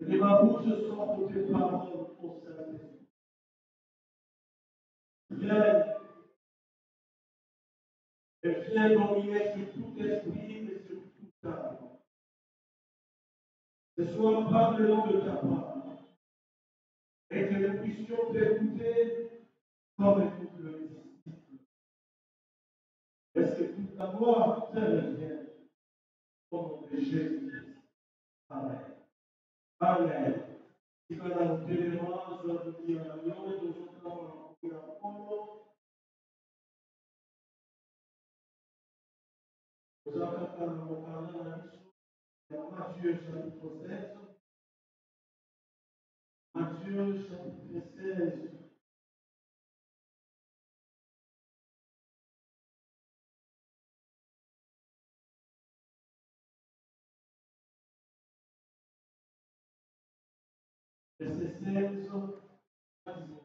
Et ma bouche soit pour tes paroles au Saint-Esprit. Viens dominer sur tout esprit et sur toute âme. Que ce soit par le nom de ta part. Et que nous puissions t'écouter comme écoute le disciple. Est-ce que toute la gloire te revient au nom de Jésus-Christ? Amen. Amen. Si vous avez un élément, je vous dis à l'autre, nous allons nous allons parler de la mission de Matthieu chapitre 16. Matthieu chapitre 16. Verset 16 à 19.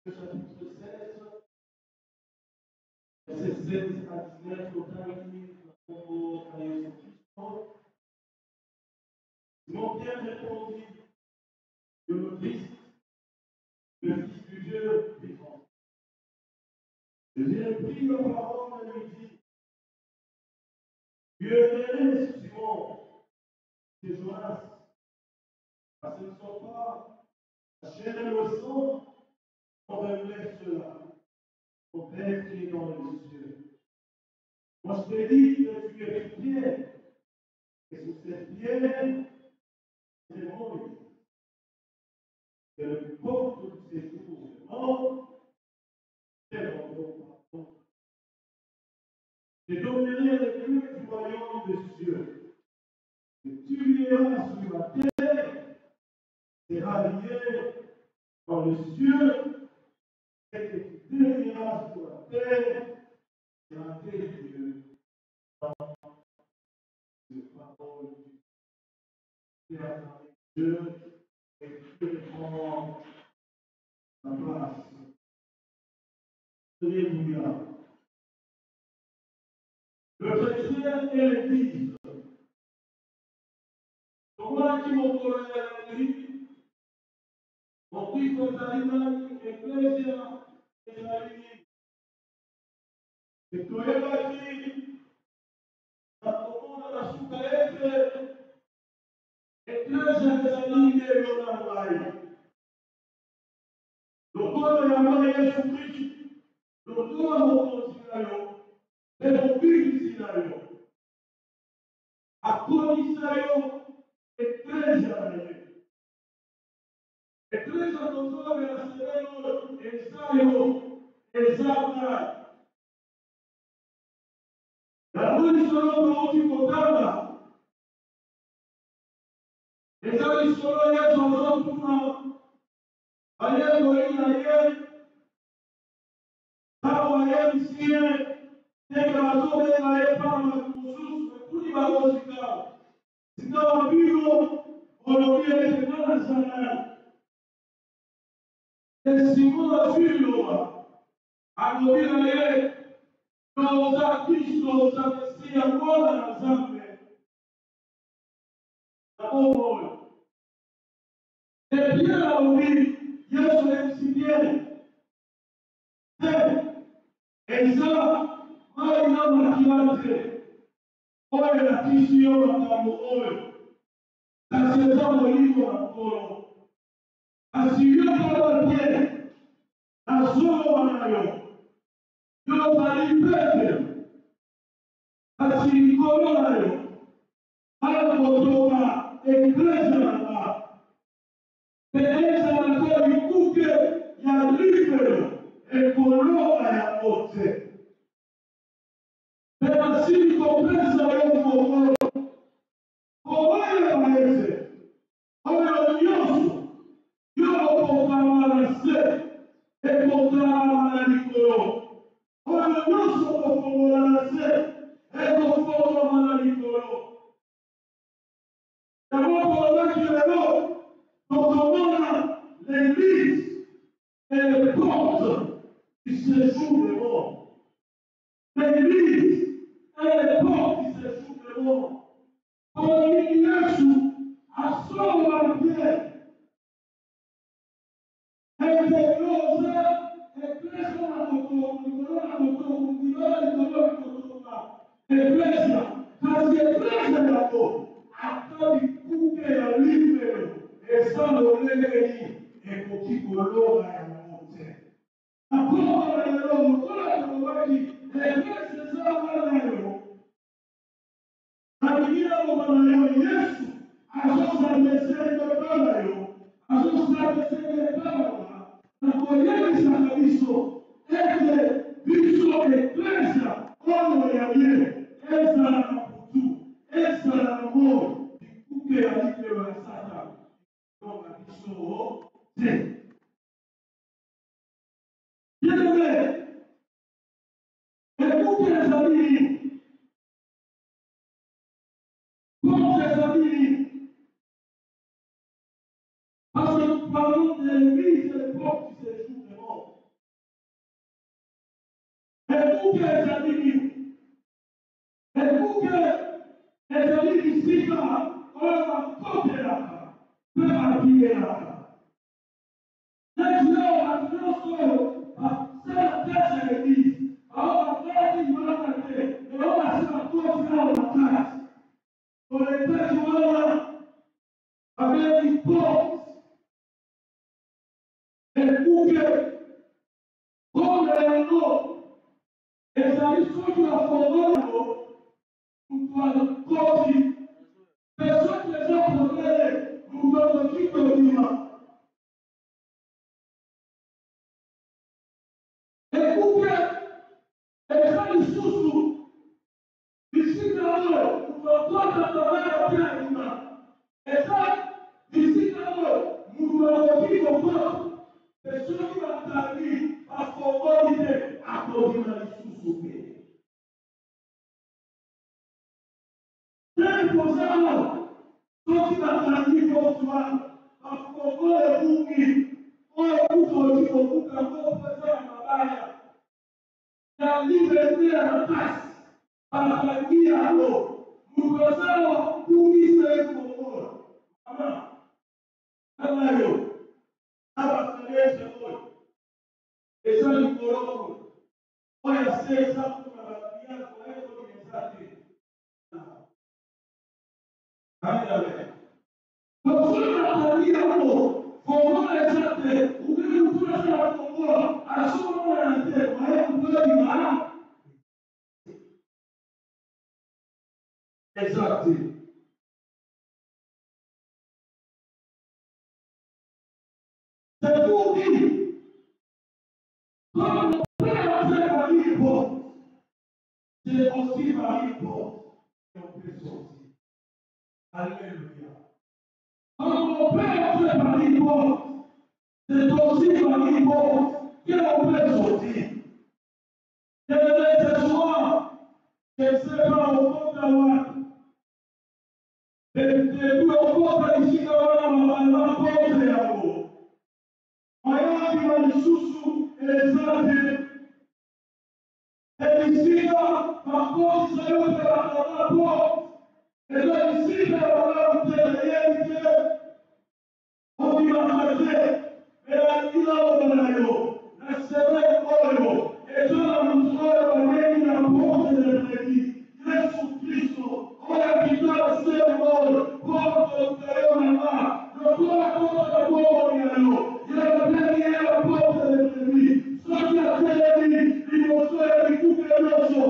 Chapitre 16, verset 16 à 19, totalité au Christ. Ils m'ont bien répondu que le Christ, le Fils du Dieu vivant. J'ai pris la parole et lui dit, Dieu est Simon et Jonas, parce que ce ne sont pas la chair et le sang qui ont révélé cela, au Père qui est dans les cieux. Moi je t'ai dit que tu es pierre, et sous cette pierre, c'est Moïse, que le porte de ces jours de mort, c'est mon pardon. Je donnerai les clés du royaume des cieux. Et tu liras sur la terre, sera lié dans les cieux, et que tu délieras sur la terre, sera délié dans les paroles du Dieu, et tu prends la place. Alléluia. Le chrétien et l'Église. Donc voilà qui m'ont collé à l'Église. Mon Cristo Salimani, Ecclesia, et la Église. Et tu es bâti solo tu kotanga. Ezali solo Yesu azotuna. Aye koina ye. Tawa ye bisie. Teke bazobenga ye pama kususu. Kuni bagosika. Sikawa bigo. Olobia etenana sana. Simona Filo. Alobia ye. Noza Kristo za Mesia Bwana na Zambe. Naomba. Et bien là oui, Yesu alimsikia. Et ça, maana makiate. Oye na kisio makambo oye. Kaseza molimo na mkono. Asivyo kwa pie. Asolo wanayo. Yo talipete. Asirikolo nayo. Haya kutoka Eklezia na Teresa anatoa mikuke ya libero ekologa ya wote. Tena si kompresa ya mfogoro. Owaye waeze. Owaye nyoso. Yo kokama se. Ekokama na nikolo. Owaye nyoso kokoma se. Ekokama na nikolo. D'abord, on a dit alors, quand on a l'église et les portes qui séjournent des morts. L'église et les portes qui séjournent des morts. Quand on dit Jésus, à son manière, et les choses, et presque à Ecclesia, kasi Ecclesia yako atali kuke ya libero esaloleleli ekokikologa ya mote. Akoko na yelo mokola tolobaki Ecclesia ezabanayo abikira mobana yo Yesu azosambesenge banayo azosambesenge banayo nakoyebisaka biso ete biso Ecclesia oyo ya ye ezala na kutu ezala na moyo bikuke ya libero ya Satani donc biso te. Bien-aimé, ekuke ezali nini? Porte ezali nini? Parce que nous parlons de l'église et des portes qui séjournent des morts. Ekuke ezali nini? Ekuke ezali bisika oyo bakotelaka mpe babiyelaka. Leo wanafunzi sana pesa ya hizi. Hao wafanya ibada te. Leo wanasema kwa zao wakati. Wanataka kuona habari post. Ekuke kwa leo ezali soki na fongono mtwala koti. Pesa pesa probleme mtwala kiko bima. Ekuke ezali susu bisika oyo mtwala tabaya pia bima. Ezali bisika oyo mtwala kiko kwa pessoa que vai estar ali a favor de Deus, a colina de sussurro. Tempo já, só que vai estar ali voltando a favor de Deus, olha o que o campo fazer na baia, a liberdade na paz, para a guia lo, o casal, o mistério favor. Amém. Amém. Abasteça hoje. Esse é o coroa. Olha, se sabe como ela tinha, qual é o mensagem? Ainda você não sabia, amor. Como é exato? O que eu estou achando agora? A sua mãe até, mas é um plano de lá. Exato. Segundo, quando você vai ir, c'est aussi par rapport. Alléluia. Quand mon Père fait par une porte, c'est aussi par une porte que mon Père sortit. Et ce soir, je ne sais pas au fond d'avoir. Et puis au fond d'ici, d'avoir la porte de la mort. Mayaki malisusu elezate elisika makosi yote bakanapo elisika banamteleyeke obimakaze eakila obanayo naseme oyo ezala musoyo baneni na porte de l'Église Yesu Kristo oyo kitaba sema oyo porte otayo mama lokola porte ya bobo yayo yababeni ya porte de l'Église soki atelemi liboso ya bikuke nyonso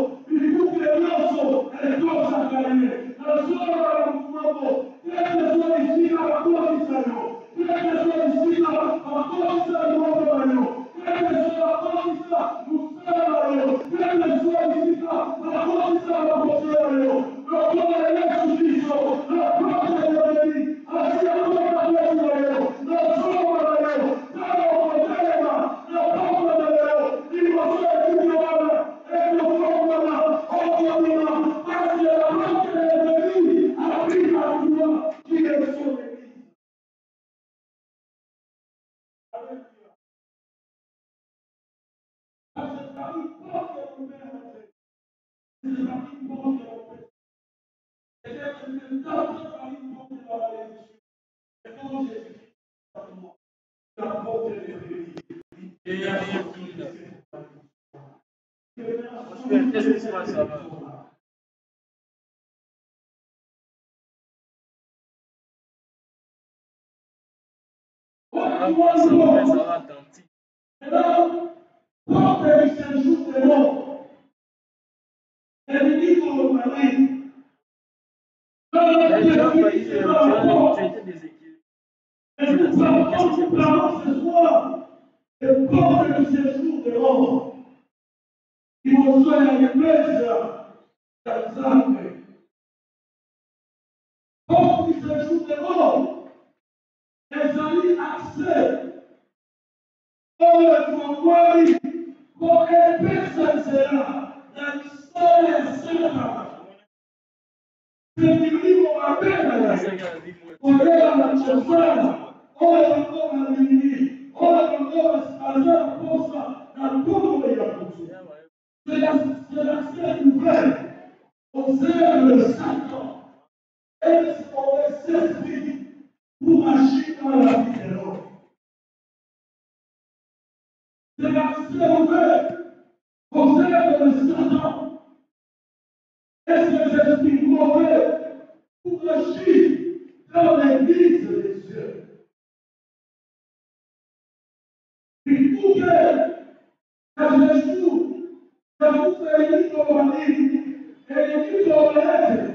ekosaka ye nazolo ya mutu moko teke so esika bakokisa yo teke so esika bakokisa liboko na yo teke so bakokisa mosala na yo teke so esika bakokisa bakosi na yo lokola Yesu Kristo na porte de l'Église asi akota pesi na yo nazolo na yo tala okotelema na porte na yo liboso ya bikuke wana ekofongwana okomina parce que la porte de l'Église a pris la foi qui est sur l'Église. Alléluia. C'est par une porte que mon Père a fait. C'est par une porte que mon Père. Et c'est d'entrer par une porte de la rédemption. Et quand Jésus-Christ est à moi, la porte de l'Église. Et la porte de l'Église. Qu'est-ce qui se passe là-bas? Ça va attentif. Alors, porte du séjour de mort. Elle dit qu'on va parler. Tu étais déséquilibré. Et nous parlons ce soir de porte du séjour de mort. Il vous soit la ripresa d'Alzheimer. Porte du séjour de mort. Les amis accès. Oh, le fondement, pour que personne sera dans l'histoire de Satan. C'est divino a bene, voleva la ciofana, ora ancora lì, ora ancora spazare posa dal popolo di Abruzzo. C'est l'accès ouvert aux œuvres de Satan et son esprit pour agir dans la vie de l'homme. C'est l'accès ouvert aux œuvres de Satan et ses esprits mauvais pour agir dans l'église des cieux. Il faut que Jésus, que vous ayez compris, et dit connaître,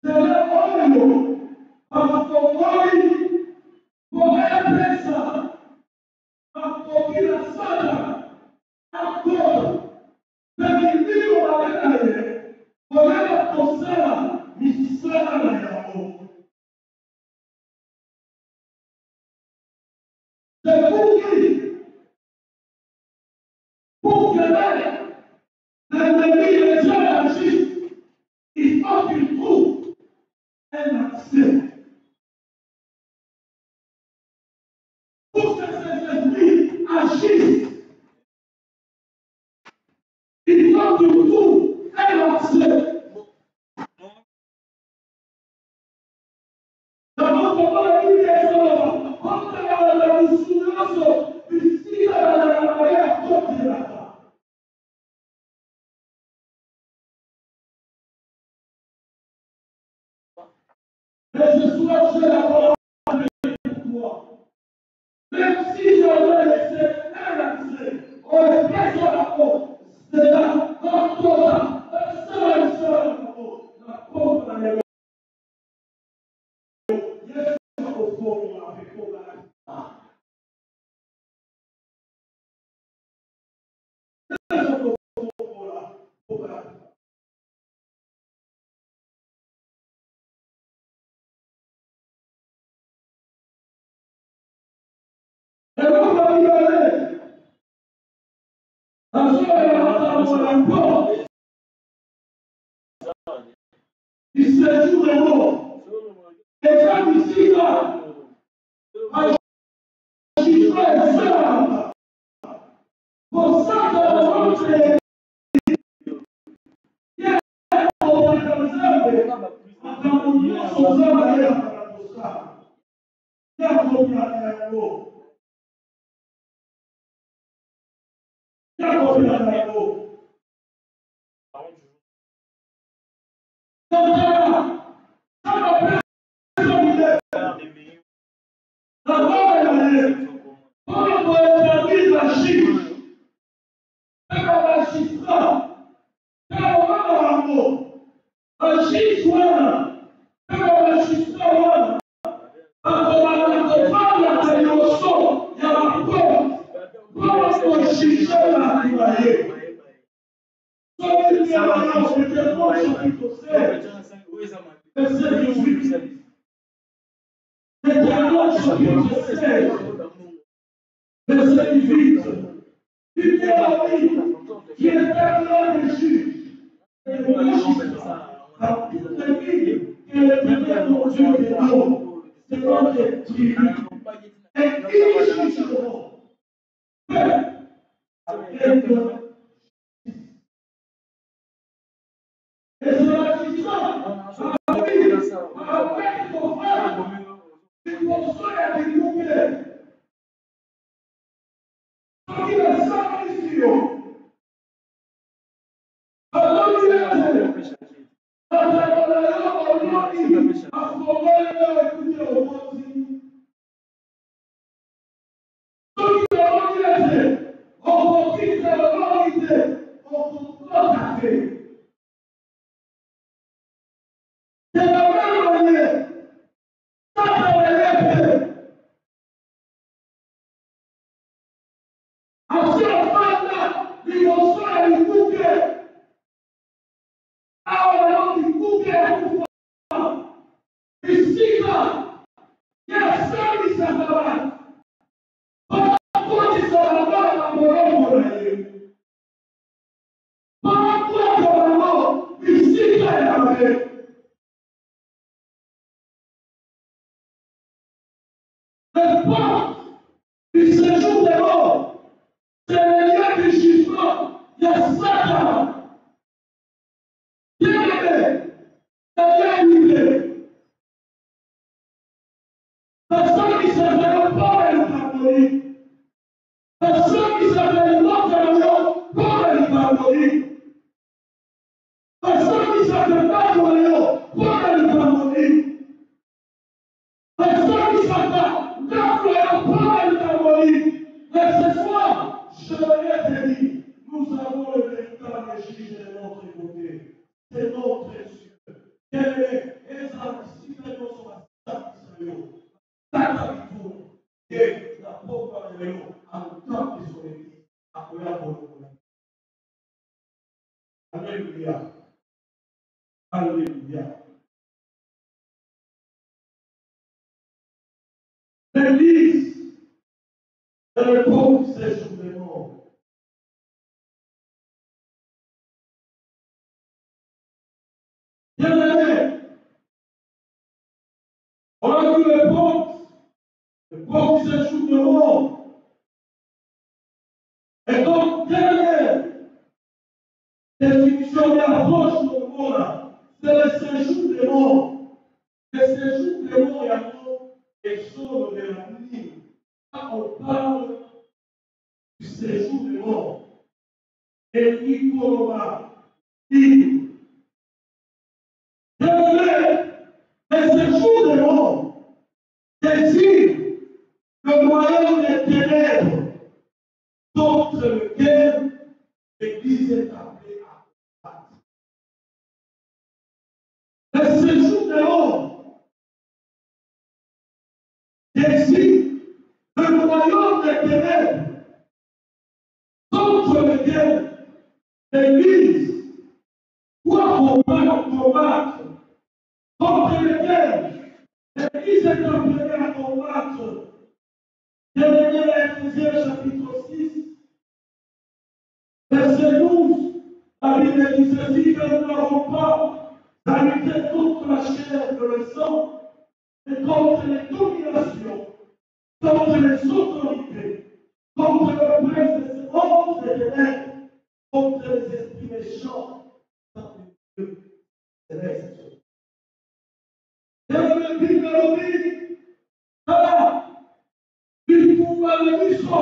c'est l'oil, parce que l'oil, pour être ça, a compris la salle, encore, mais il dit qu'on va aller, pour être comme ça, il sera là. C'est pour que l'ennemi les gens agissent, il faut qu'il trouve un accès. Pour que ces esprits agissent, il faut qu'il trouve un accès. Dans notre monde, il y a ça. Quand on a la souffrance, ici, la manière de la mais ce soir, j'ai la parole pour toi. Même si j'avais laissé un accès, on est presque à la porte. C'est là, dans toi, la porte à l'église. Yes, au fond, avec Il se joue de mots. Les gens ici, là, je fais ça. Pour ça que notre Alléluia. Alléluia. L'Église est le pont du séjour des morts. Bien-aimé, on a vu le pont du séjour des morts. Et donc, bien-aimé, définition de l'approche de monde, c'est le séjour des morts. Le séjour des morts est un mot exode de la nuit. Quand on parle du séjour des morts, et puis Coloma, dit, le séjour des morts désigne le moyen des ténèbres contre lequel l'Église est appelée à combattre. Le séjour des morts désigne le royaume des ténèbres contre lequel l'Église doit combattre, contre lequel l'Église est appelée à combattre. Bien-aimés, Éphésiens chapitre 6, verset 12, la Bible dit ceci, que nous n'avons pas à lutter contre la chair et le sang, mais contre les dominations, contre les autorités, contre le prince de ce monde des ténèbres, contre les esprits méchants dans les lieux célestes. Et le Bible nous dit, ah, bitumba lebiso,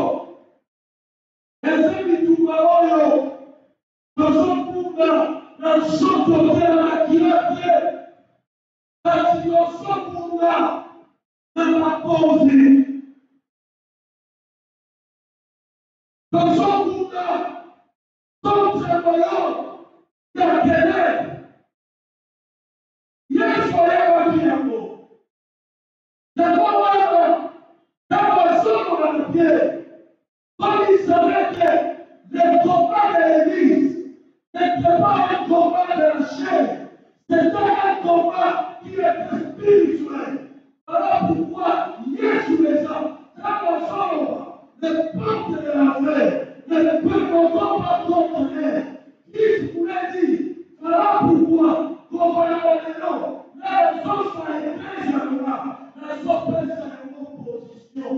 ese bitumba oyo, tosokunda na nsoto te na makila te, kasi tosokunda na makonzi. Tosokunda contre moyo ya kelele. Yesu ayabaki yango. Yango wana, kama somo la Pierre, comme il savait que le combat de l'Église n'était pas un combat de la chair, c'était un combat qui était spirituel. Voilà pourquoi Yesu les a, kama somo, les portes de l'enfer ne peuvent pas contenir. Il voulait dire, voilà pourquoi, comme on la ressource a été générale, la ressource est en opposition.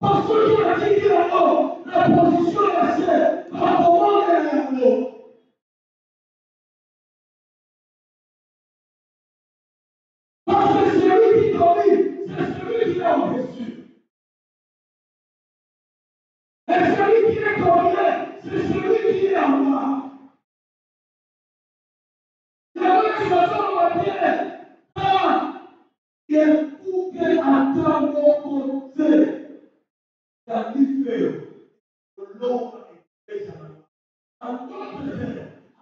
Parce qu'il a dit la position est assez, par comment elle est en haut. Parce que celui qui domine, c'est celui qui est au-dessus. Et celui qui est dominé, c'est celui qui est en bas. Il y a une situation où on va dire, ah, il faut qu'elle attende mon côté. Il y a du feu. L'homme est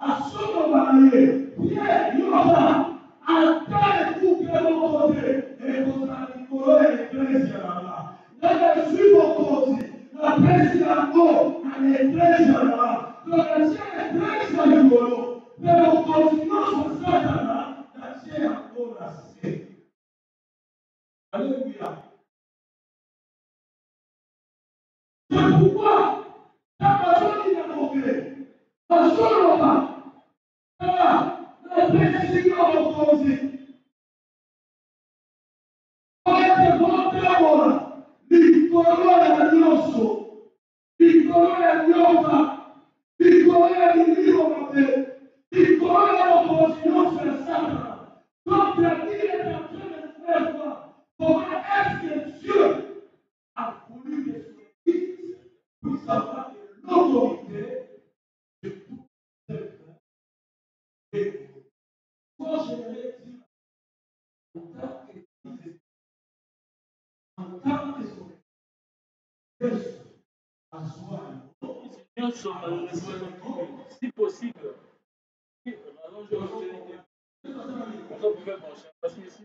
a solo valere, Dio andare tu che lo potete e cosa colore presi alla nel suo così la presi a mo alle presi alla non c'è presi a loro però così non si satana la c'è ancora se alleluia c'est pourquoi la personne qui a compris la solo va la presi a mo così Piccolone addosso, piccolone addosa, piccolone di Dio, piccolone l'opposizione alla Satana. Contro Dio è la sua come est-ce que Dieu a voulu que son Église puisse avoir l'autorité de tout ce et quand je l'ai dit en tant qu'Église, en tant que son si possible, on pouvait manger. Parce que ici,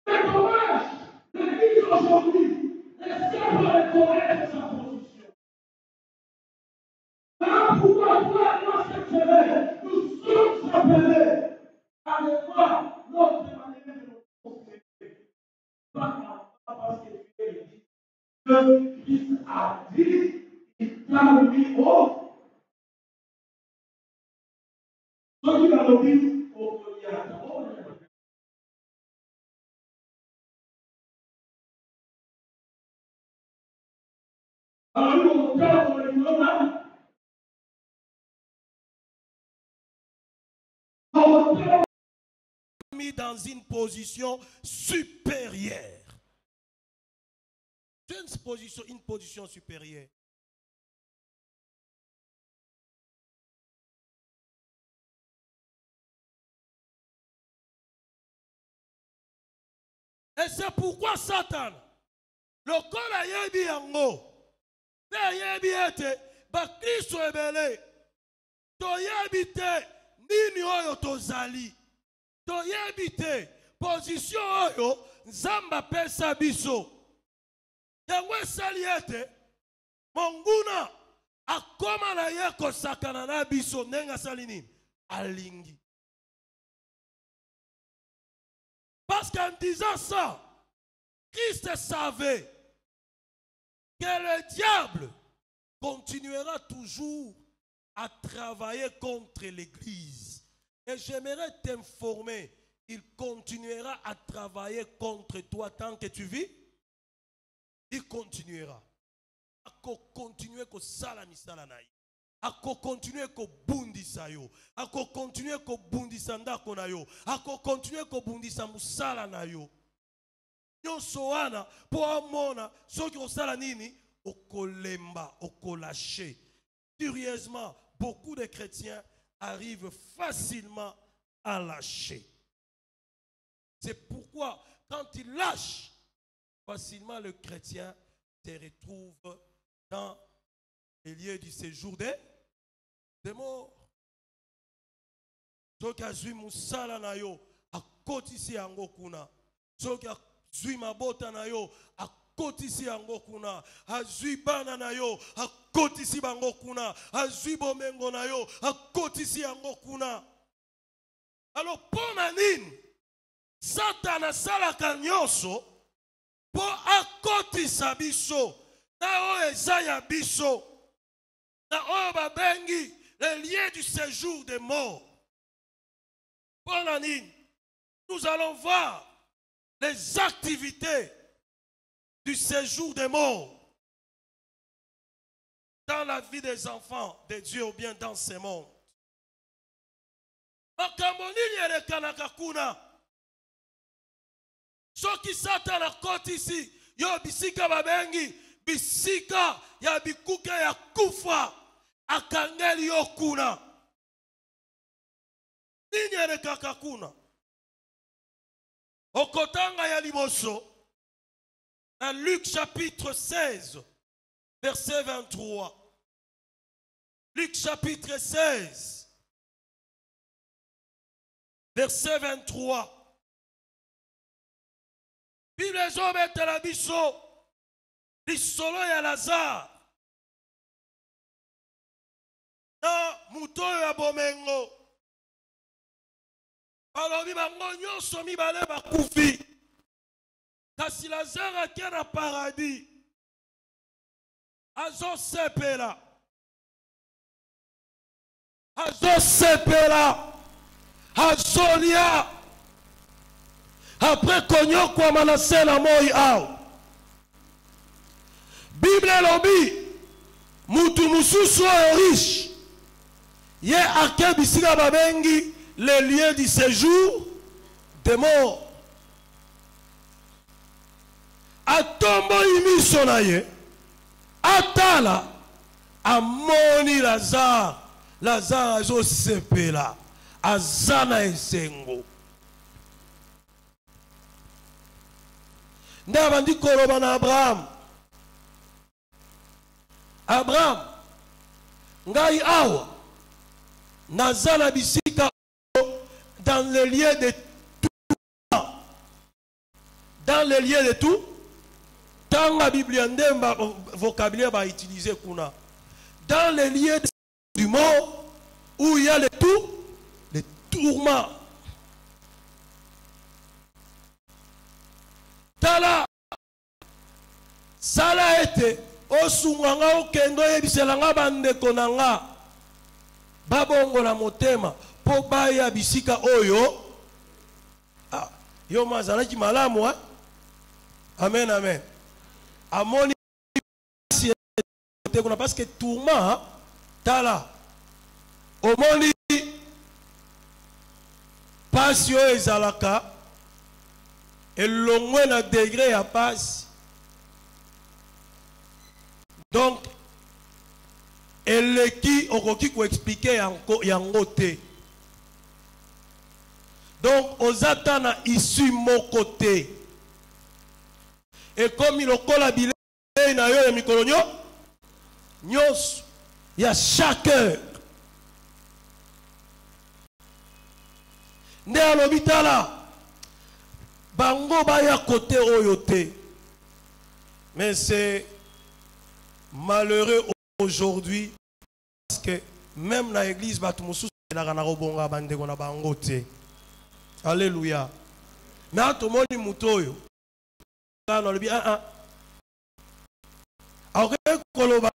c'est dommage. L'Église aujourd'hui essaie de reconnaître sa position. Alors pourquoi toi, cette semaine, nous sommes appelés à voir notre manière de nous comporter. Pas parce que Dieu dit que Christ a dit, il t'a mis haut. Ceux qui l'ont dit, au Goliath. Alors, on regarde le moment. Mis dans une position supérieure. C'est une position supérieure. Et c'est pourquoi Satan, le corps a yebi yango, ne yebi ete, ba Kristo ebele, to yebi te, nini oyo tozali, to yebi te, position oyo, Nzamba pesa biso. Yango esali ete, monguna, akoma na ye kosakana na biso, nenga sali nini, alingi. Parce qu'en disant ça, Christ savait que le diable continuera toujours à travailler contre l'Église. Et j'aimerais t'informer, il continuera à travailler contre toi tant que tu vis. Il continuera. À continuer à salamisala naï. À continuer à bundisa yo. À continuer à bundisa ndako na yo. À continuer à bundisa musala na yo. Nyonso wana po amona soki osala nini okolemba okolaché. Curieusement, beaucoup de chrétiens arrivent facilement à lâcher. C'est pourquoi quand ils lâchent facilement, le chrétien se retrouve dans les lieux du séjour des morts. Soki azui musala na yo akotisi yango kuna. Soki azui mabota na yo akotisi yango kuna. Azui bana na yo akotisi bango kuna. Azui bomengo na yo akotisi yango kuna. Alors pona nini Satan asalaka nyonso po akotisa biso na oyo eza ya biso na oyo babengi les liens du séjour des morts. Pona nini nous allons voir les activités du séjour des morts dans la vie des enfants de Dieu ou bien dans ce monde. Makambo nini elekanaka kuna soki Satan akotisi yo bisika babengi bisika ya bikuke ya kufa akangeli yo kuna. Nini elekaka kuna? Okotanga ya liboso dans Luc chapitre 16 verset 23. Luc chapitre 16 verset 23. Bible ezobetela biso lisolo ya Lazare na muto ya bomengo. Alobi bango nyonso mibale bakufi. Kasi Lazare akia na paradis. Azosepela. Azosepela. Azolia. Après konyo kwa manase na moi au. Bible lobi. Mutu mususu riche. Ye ake bisika babengi les lieux du séjour des morts. Atombo imiso na ye. Atala. Amoni Lazare. Lazare azo sepela. Azana esengo. Ndaba ndi koloba na Abraham. Abraham. Ngai awa. Nazala bisika dans les lieux de tout. Dans les lieux de tout. Dans la Bible, ndemba vocabulaire va utiliser kuna. Dans les lieux du mort où il y a les tourments. Tala sala ete osunganga okendo yebiselanga bandeko nanga babongo na motema po baya bisika oyo yo mazalaki malamu ha? Amen amen. Amoni kuna parce que tourment tala omoni passion ezalaka elongwe na degré ya passe. Donc eleki okoki ko expliquer yango te. Donc ozata na issue moko te. Et comme il lokola bilei na yo ya mikolo nyonso ya chaque heure. Nde alobi tala bango baya côté oyo te. Mais c'est malheureux aujourd'hui parce que même dans l'église batu mususu na kana robonga bandeko na bango te. Alléluia. Mais atomoni mutoyo kana lobi alors koloba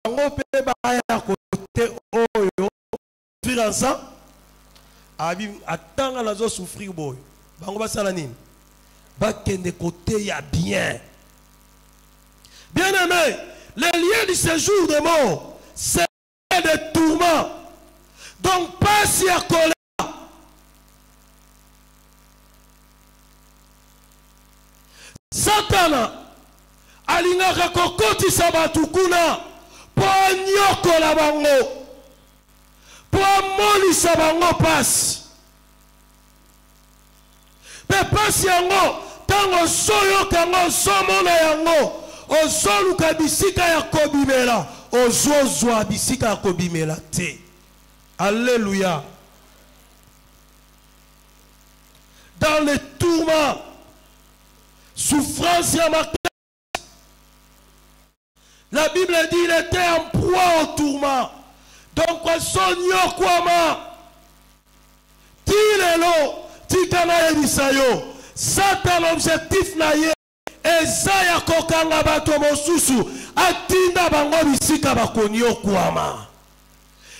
bango pe baya côté oyo vivre ensemble abi atanga nazo souffrir boy bango basala nini bakende côté ya bien. Bien aimé, les lieux du séjour de mort, c'est des tourments. Donc, pas si à colère. Satana, alingaka kokoti sabatu kuna, po nyoko la bango, po moli sabango passe. Mais passe yango, tango soyo kango somona yango. Ozoluka bisika ya kobimela ozozwa bisika ya kobimela te. Alléluia. Dans les tourments, souffrance ya makasi, la Bible dit il était en proie au tourment. Donc sonyo kwama tilelo tikana ebisayo Satan objectif na ye Ezaya kokanga bato mosusu atinda bango bisika bakoni okwama.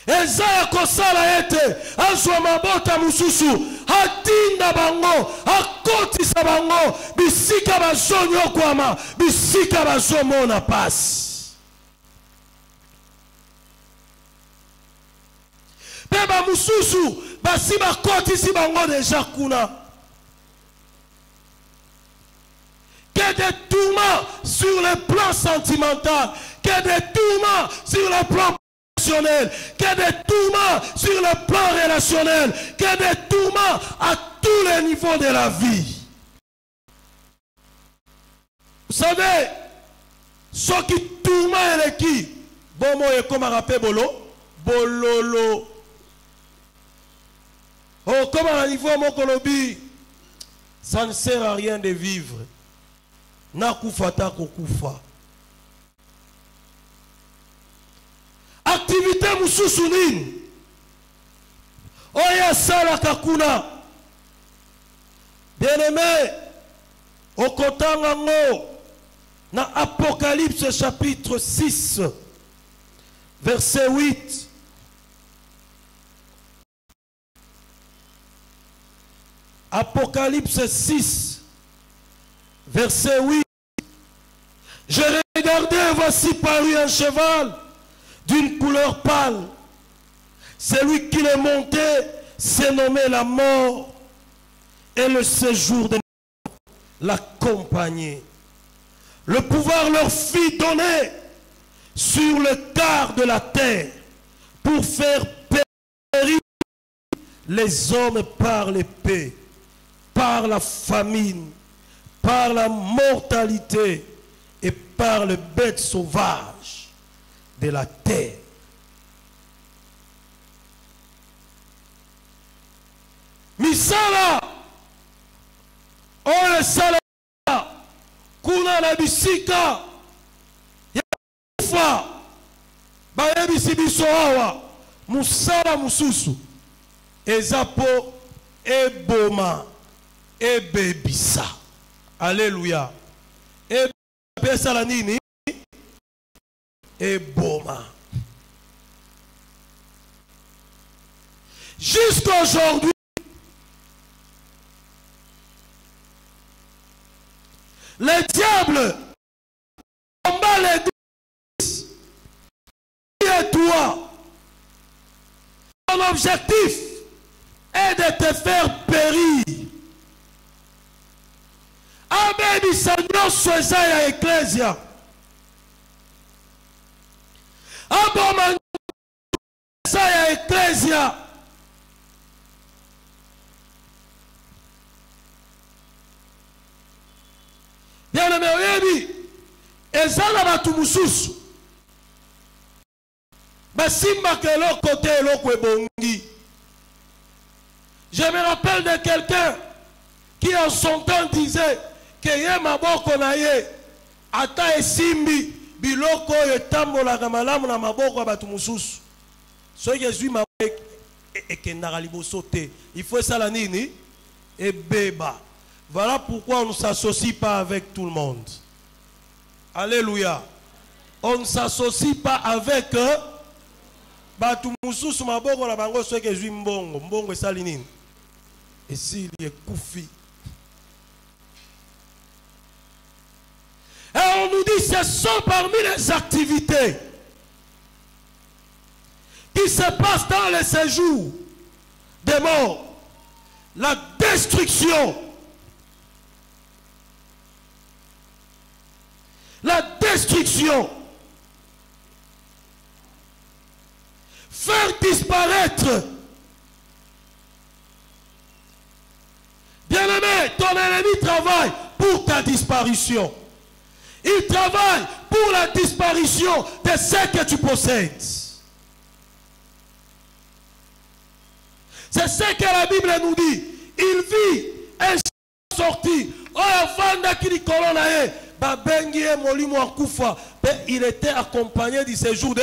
Ezaya kosala ete azwa mabota mosusu atinda bango akotisa bango bisika bazoni okwama bisika bazomona pasi. Beba mosusu basi bakotisi bango deja kuna. Que des tourments sur le plan sentimental, que des tourments sur le plan professionnel, que des tourments sur le plan relationnel, que des tourments à tous les niveaux de la vie. Vous savez, ce qui tourment est qui? Bon, moi, comme on rappelle Bolo, Bololo. Oh, comme à un niveau mon Colombie, ça ne sert à rien de vivre. Nakufata kokufa. Activité mususu nini oya sala kakuna. Bien aimé, okotanga ngo na Apocalypse chapitre 6 verset 8. Apocalypse 6 verset 8. Je regardais, voici paru un cheval d'une couleur pâle. Celui qui le montait s'est nommé la mort, et le séjour de mort l'accompagnait. Le pouvoir leur fut donné sur le quart de la terre pour faire périr les hommes par l'épée, par la famine, par la mortalité et par les bêtes sauvages de la terre. Misala oyo sala kuna na bisika ya kufa bayebisi biso awa musala mususu eza po eboma ebebisa. Alléluia. Ebebisa la nini eboma. Jusqu'à aujourd'hui, le diable combat l'église et toi. Son objectif est de te faire périr. Amen. Nyonso eza ya ecclesia. Aboma eza ya ecclesia. Bien aimé, oyebi. Ezala batu mususu. Basimba ke l'autre côté l'autre bongi. Je me rappelle de quelqu'un qui en son temps disait que ye maboko na ye ata esimbi biloko etambolaka malamu na maboko ya batu mususu. Soki ezwi maboko ekendaka liboso te. Il faut ça la nini et beba. Voilà pourquoi on ne s'associe pas avec tout le monde. Alléluia. On ne s'associe pas avec batu mususu maboko na bango soki ezwi mbongo. Mbongo esali nini? Et s'il est koufi. Et on nous dit ce sont parmi les activités qui se passent dans le séjour des morts. La destruction. La destruction. Faire disparaître. Bien-aimé, ton ennemi travaille pour ta disparition. Il travaille pour la disparition de ce que tu possèdes. C'est ce que la Bible nous dit. Il vit un sorti. Il était accompagné du séjour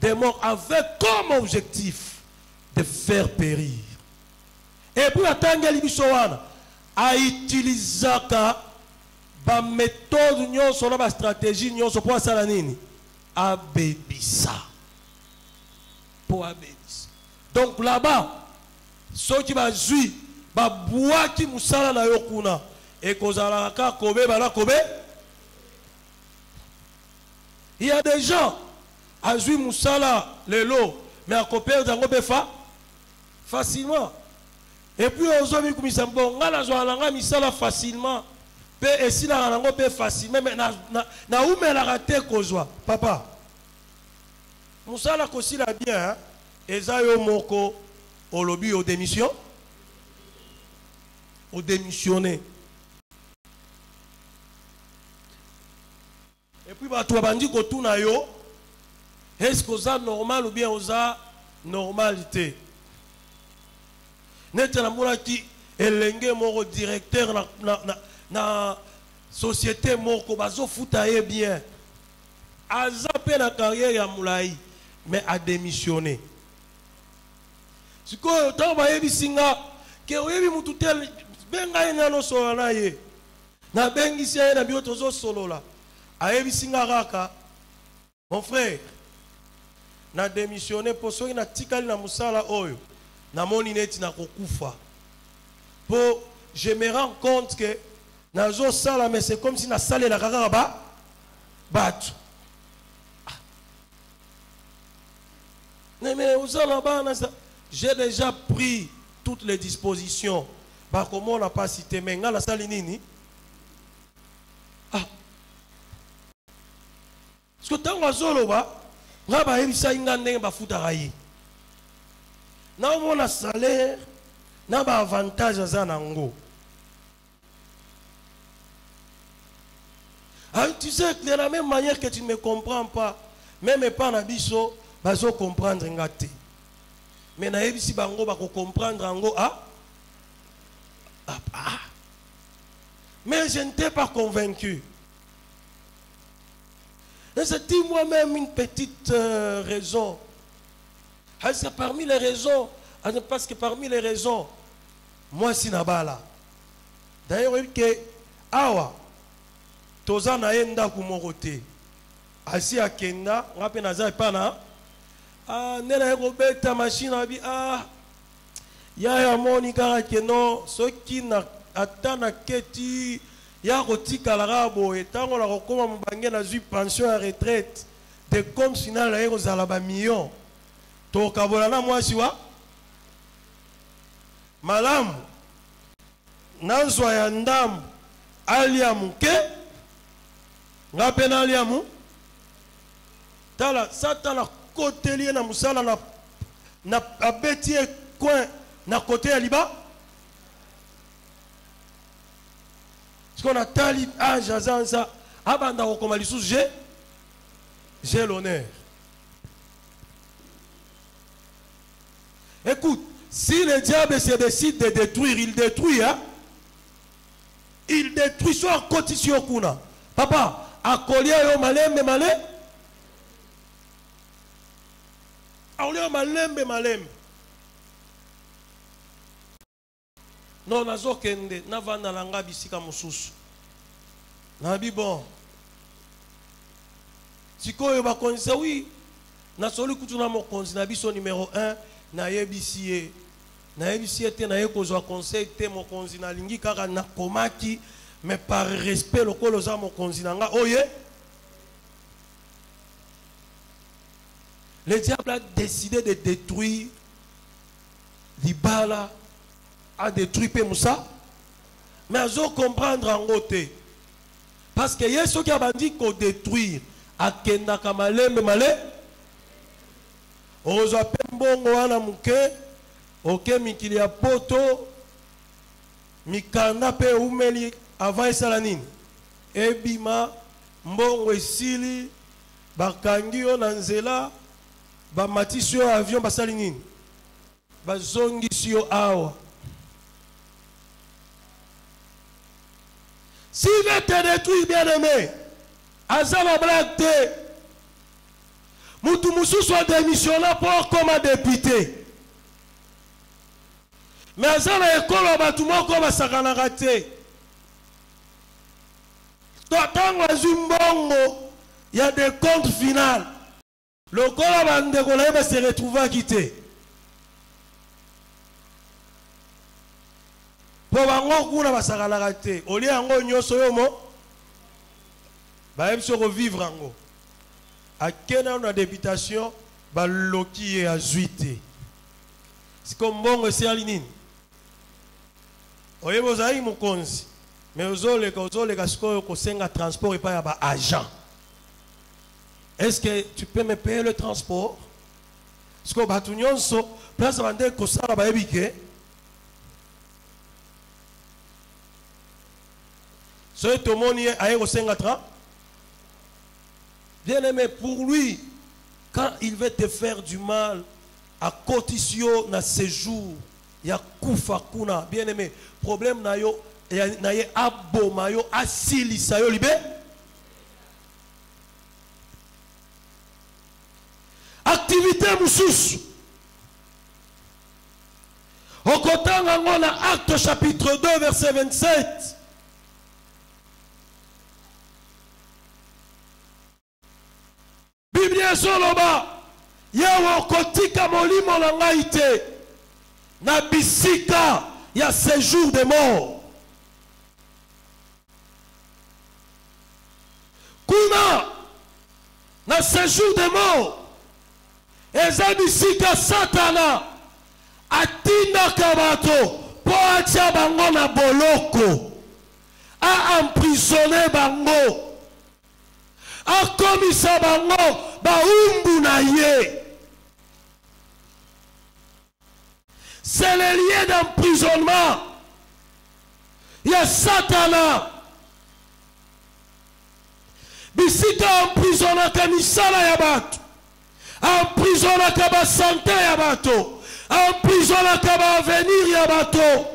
des morts avec comme objectif de faire périr. Et puis attendre l'Ibishowana a utilisé ba méthode nyonso na ba stratégie nyonso pour ça la nini abebisa pour abebisa. Donc là-bas ceux qui va jouer ba boaki musala na yokuna et kozala ka kobe bala kobe. Il y a des gens à jouer musala lelo mais à copier dans befa facilement. Et puis aux hommes qui sont bon, ngala zoalanga misala facilement. Et si la langue peut facilement, mais na où me la raté kozwa papa. Musala kosi la bien, ezayo moko au lobby au démission, au démissionné. Et puis bah toi bandi ko tuna yo, est-ce que ça normal ou bien osa normalité? Net na mura ki elenge moko directeur na société moko bazo futaye bien azape na carrière ya moulaï mais a démissionné. Siko tant ba yebi singa ke oyebi mutu tel benga ina no solo na ye na bengi sia na bio tozo solo la ayebi singa raka mon frère na démissionné pour soki na tikali na musala oyo na moni neti na kokufa po je me rends compte que nazo sala mais c'est comme si na salé la kaka bat. Mais j'ai déjà pris toutes les dispositions. Bah comment on n'a pas cité mais nga la sali nini? Ah. Parce que tant que zolo ba nga ba ebisa inga ndenge ba futarayi. Na on a salaire na ba avantage za nango. Ah, tu sais que de la même manière que tu ne me comprends pas, même pas na biso, bazo comprendre ngate. Mais na ebisi bango ba ko comprendre ngo Mais je n'étais pas convaincu. Et c'est dit moi-même une petite raison. Parce que parmi les raisons, moi si nabala. D'ailleurs, que awa toza na yenda kumorote. Asi akenda, ngape naza pana. Nena yeko beta machine abi ya moni kaka keno soki na atana keti ya kotika la rabo etango la kokoma mbange na zui pension à retraite de comme final la yeko zala ba million. To kabola na mwasi wa malamu nanzwa ya ndamu aliamu ke ngape na aliamu tala satana côté lié na musala na abeti coin na côté ya liba. Ce qu'on a tali âge à ça, abanda comme j'ai l'honneur. Écoute, si le diable se décide de détruire, il détruit, hein? Il détruit soit côté sur kuna. Papa, à collier au malem, malem. À malem, malem. Non, nazo kende, navana langa bisika mususu. Nabi bon. Sikoyo bakonisa oui. Na soli kutuna mokonzi na biso numéro 1 na yebisie. Na yebisie te na yekozwa conseil te mokonzi na lingi kaka na komaki mais par respect lokolo za mokonzi nanga oye. Le diable a décidé de détruire Libala a détruit Moussa. Mais ils ont comprendre en côté. Parce que Yesu qui a dit qu'on détruire à Kendaka Malem Malé. Ozo Pembongo wana muke. Ok mikili ya poto. Mikanda pe umeli avant esalanini. Ebima mbongo esili. Bakangio nanzela. Bamatisi yo avion basalinini. Bazongisi yo awa. S'il veut te détruire, bien-aimé, Azama Blacte, Moutoumoussou soit démissionné pour comme député. Mais Azama Ekolo Batouma comme Sakanagate. Tant Zumbongo, il y a des comptes finaux. Le Kola Bandegolaï va se retrouver à quitter. Pour Bango va s'arrêter. Au lieu de Nyosoyomo, va se revivre en à quelle heure la députation va loki et azuité. C'est comme bon et c'est alinine. Oye vous avez mon konzi, mais vous avez les cascots qui sont en transport et pas à agent. Est-ce que tu peux me payer le transport? Parce que Batunion so place vendre que ça va ébiquer. Ce tomoni a eu 50 ans. Bien aimé, pour lui, quand il veut te faire du mal, à cotisio na séjour, il y a kufa kuna. Bien aimé, problème na yo, na ye aboma yo, asili sa yo libe. Activité moussous. Au côté on a Acte chapitre 2 verset 27. Bible soloba yawo kotika molimo na ngai te na bisika ya séjour de mort. Kuna na séjour de mort eza bisika Satana atindaka bato po atia bango na boloko a emprisonné bango a komisa bango baumbu na ye. C'est le lien d'emprisonnement. Il y a Satana. Bisika emprisonnaka misala ya bato. Emprisonnaka ba santé ya bato. Emprisonnaka ba avenir ya bato.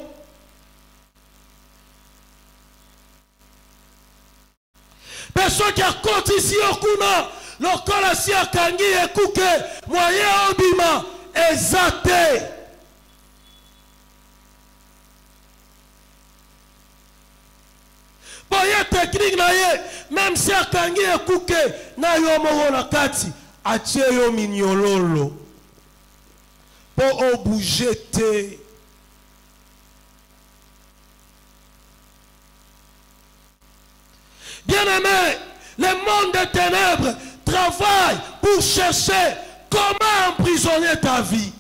Personne qui a compté ici au kuna, le kola si a kangi et kouke, moyen obima, exaté. Moyen technique na ye, même si a kangi et kouke, na yo moro na kati, a tche yo mignololo. Pour au bouger te. Bien-aimé, le monde des ténèbres travaille pour chercher comment emprisonner ta vie.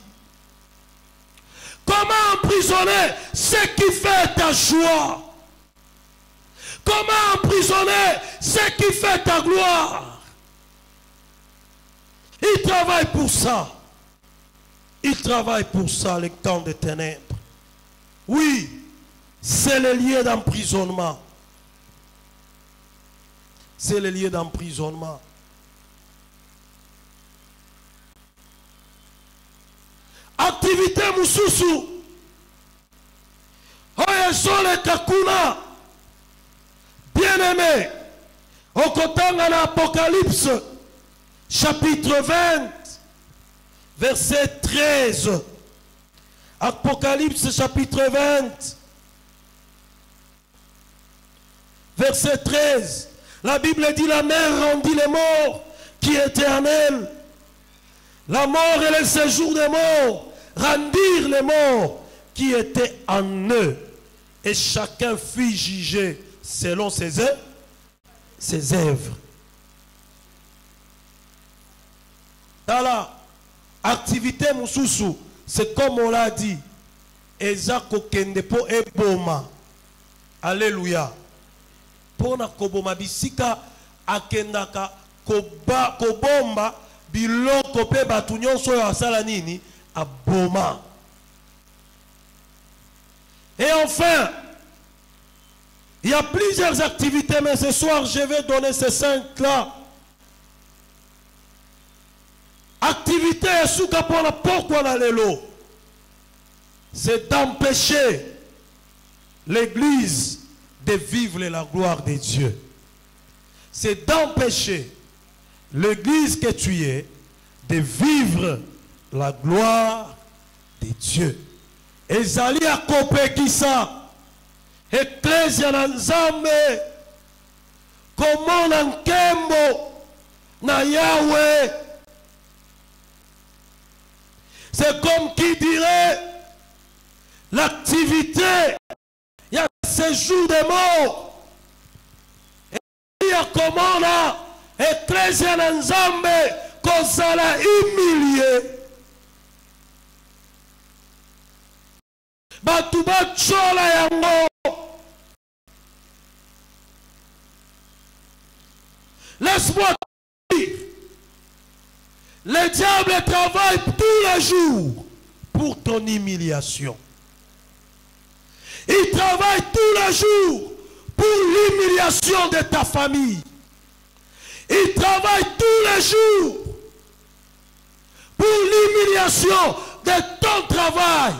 Comment emprisonner ce qui fait ta joie. Comment emprisonner ce qui fait ta gloire. Il travaille pour ça. Il travaille pour ça, le temps des ténèbres. Oui, c'est le lieu d'emprisonnement. c'est le lieu d'emprisonnement. Activité mususu. Oyesole kakuna. Bien-aimé. Okotanga na Apocalypse. Chapitre 20. Verset 13. Apocalypse chapitre 20. Verset 13. La Bible dit la mer rendit les morts qui étaient en elle. La mort et le séjour des morts rendirent les morts qui étaient en eux. Et chacun fut jugé selon ses œuvres. Dans la activité mususu, c'est comme on l'a dit. Ezako kendepo e boma. Alléluia. Pona koboma bisika akendaka kobomba biloko pe batu nyonso ya asala nini aboma. Et enfin, il y a plusieurs activités, mais ce soir je vais donner ces 5 là. Activité suka pona pourquoi na lelo, c'est d'empêcher l'église de vivre la gloire de Dieu. C'est d'empêcher l'église que tu es de vivre la gloire de Dieu. Ezali akopekisa Ecclesia na Nzambe komo na nkembo na Yahweh. C'est comme qui dirait l'activité. Il y a séjour des morts. Et il y a comment là, Ecclesia na Nzambe, kozala humilié. Batu bachola yango. Laisse-moi dire, le diable travaille tous les jours pour ton humiliation. Il travaille tous les jours pour l'humiliation de ta famille. Il travaille tous les jours pour l'humiliation de ton travail.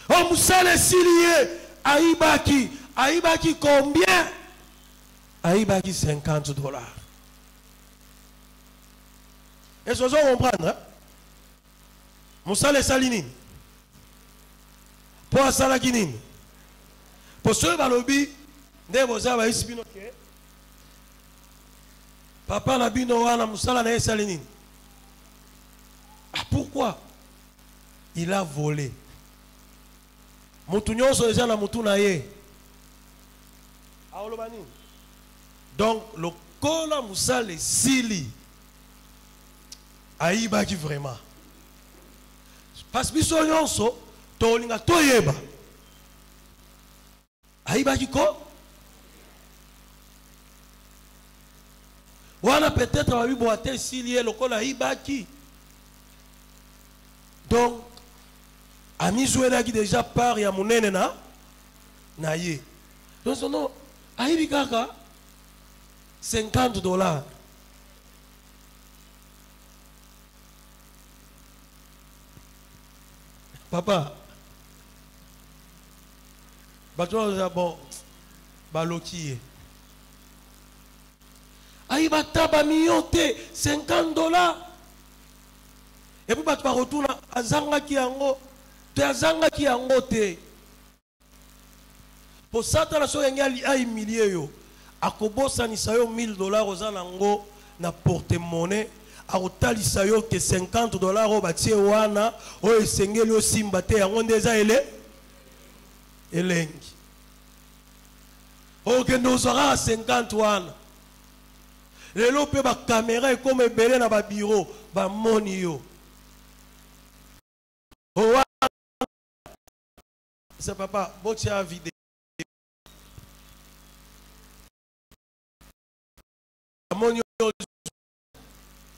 On moussale silié, Aïbaki combien? Aïbaki $50. Est-ce que vous comprenez? Hein? Moussale salinine. Pour asala kinini. Pour ceux qui lobby, ne vous avez ispino ke. Papa na bino wana musala na salinine. Ah, pourquoi? Il a volé. Mutu nyonso eza na mutu na ye. Aolobani. Donc le kola musale sili. Aïbaki vraiment. Parce que biso nyonso tolinga toyeba. Aïbaki ko? Wana peut-être va biboate sili le kola aïbaki. Donc Amizouela qui déjà part ya munene na ye. Donc non, aïbi kaka $50. Papa, bato bon baloki. Aïba taba million $50. Et puis bato retourne à zanga ki yango. Tazanga ki angote. Pour Satan so yengali a humilié yo. Akobosa ni sayo $1000 ozanango na porte-monnaie. Akotalisa yo ke $50 obatie wana o esengeli o simba te yango ndeza elengi. O ke ndozara 50 wana. Lelo pe ba caméra e comme ebele na ba bureau ba moni yo. O c'est papa, botia vidéo.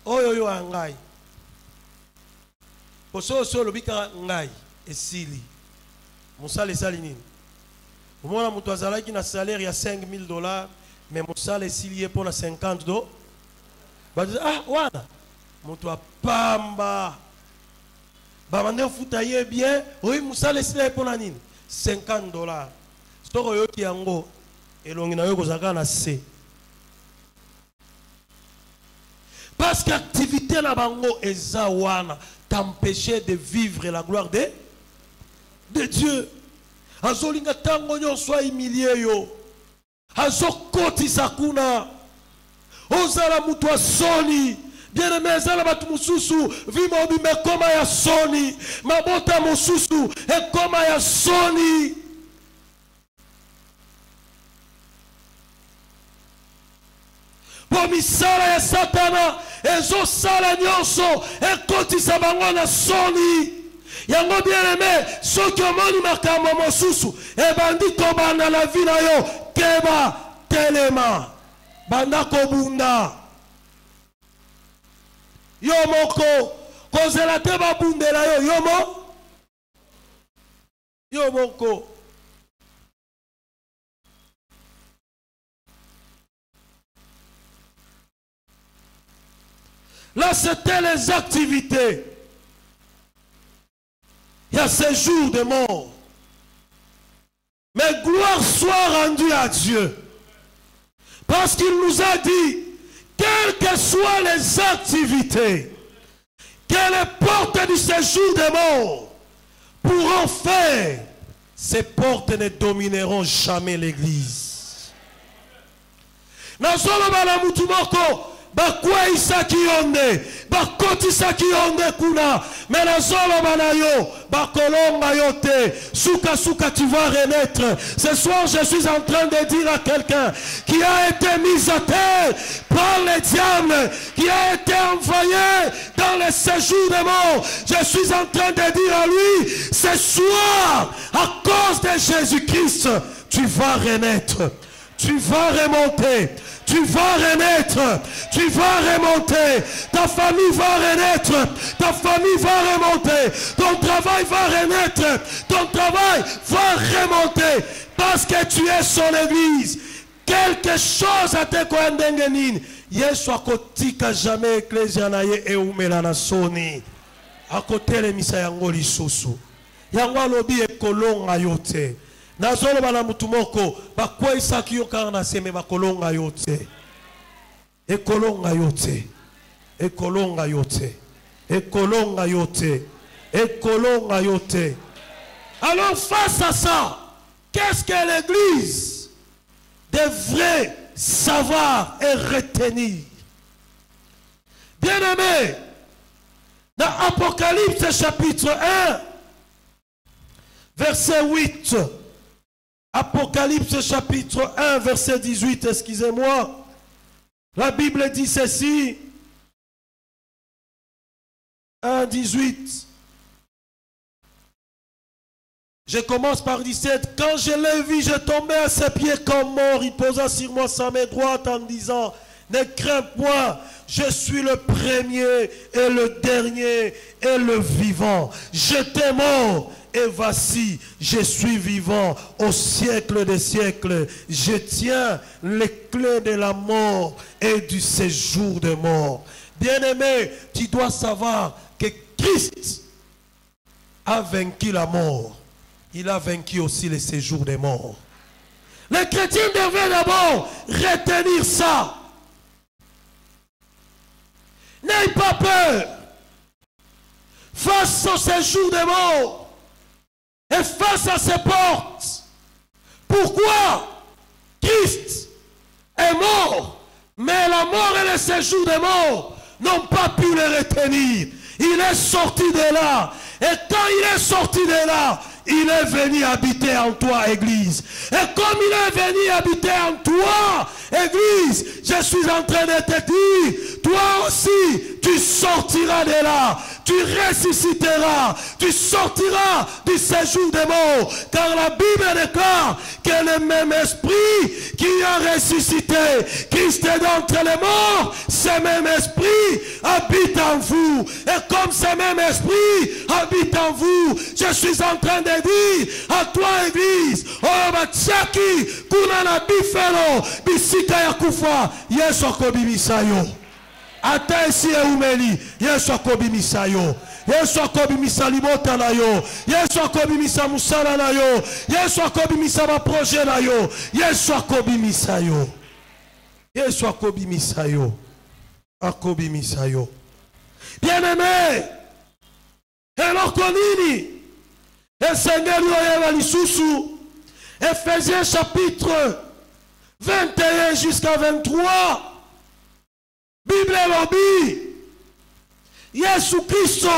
Oyo angai. Poso so lobika ngai esili. Musale salinini. Moi, mon salaire qui a un salaire il y a $5,000, mais mon salaire est lié pour $50. Ah, voilà. Mon toit pamba. Bah, on foutaillé bien. Oui, mon salaire est lié pour $50. C'est ce qui est en haut. Et l'on a un C. Parce qu'activité la bango et zawana t'empêcher de vivre la gloire de Dieu. Azolinga tango nyo soit humilié yo. Azokoti sakuna. Ozala mutwa soni. Bien aimé zala batu mususu. Vimo bime koma ya soni. Mabota mususu. E koma ya soni. Misala ya satana ezo sala nyonso ekotisa bango na soni. Yango bien aimé soki omoni makambo mosusu ebandi kobanda la vie na yo keba telema banda kobunda yo moko kozela te babundela yo yo moko. Là, c'était les activités. Il y a ces jours de mort. Mais gloire soit rendue à Dieu. Parce qu'il nous a dit, quelles que soient les activités, que les portes du séjour de mort pourront faire, ces portes ne domineront jamais l'église. Bakwa isaki yonde bakoti saki yonde kuna menazolo banayo bakolonga yote suka suka tu vas renaître. Ce soir je suis en train de dire à quelqu'un qui a été mis à terre par le diable, qui a été envoyé dans le séjour de mort, je suis en train de dire à lui, ce soir à cause de Jésus-Christ tu vas renaître, tu vas remonter. Tu vas renaître, tu vas remonter, ta famille va renaître, ta famille va remonter, ton travail va renaître, ton travail va remonter, parce que tu es son église. Quelque chose à te koendengenin, Yesu akotika jamais ecclesia na ye eumela na soni. Akote le misa yango lisusu. Yango alobi ekolonga yote. Nazolo bana mutumoko bakwa isaki yo kana seme bakolonga yote. Ekolonga yote. Ekolonga yote. Ekolonga yote. Ekolonga yote. Alors face à ça, qu'est-ce que l'église devrait savoir et retenir? Bien-aimé, dans Apocalypse chapitre 1, verset 8, Apocalypse chapitre 1, verset 18, excusez-moi. La Bible dit ceci. 1, 18. Je commence par 17. Quand je l'ai vu, je tombais à ses pieds comme mort. Il posa sur moi sa main droite en disant, ne crains point, je suis le premier et le dernier et le vivant. J'étais mort. Et voici, je suis vivant au siècle des siècles. Je tiens les clés de la mort et du séjour de mort. Bien-aimé, tu dois savoir que Christ a vaincu la mort. Il a vaincu aussi le séjour des morts. Les chrétiens devaient d'abord retenir ça. N'aie pas peur. Face au séjour des morts. Et face à ces portes, pourquoi Christ est mort, mais la mort et le séjour des morts n'ont pas pu le retenir. Il est sorti de là. Et quand il est sorti de là, il est venu habiter en toi, Église. Et comme il est venu habiter en toi, Église, je suis en train de te dire, toi aussi, tu sortiras de là. tu ressusciteras, tu sortiras du séjour des morts. Car la Bible déclare que le même esprit qui a ressuscité Christ d'entre les morts, ce même esprit habite en vous. Et comme ce même esprit habite en vous, je suis en train de dire à toi, Église, oh batiaki, kunana bifelo, bisika ya kufa, Yesu akobimisa yo. Ata esi eumeli, Yesu akobimisa yo. Yesu akobimisa libota na yo. Yesu akobimisa musala na yo. Yesu akobimisa ma projet na yo. Yesu akobimisa yo. Yesu akobimisa yo. Akobimisa yo. Bien-aimé, eloko nini esengeli oyeba lisusu? Ephésiens chapitre 21 jusqu'à 23. Bible lobi Yesu Kristo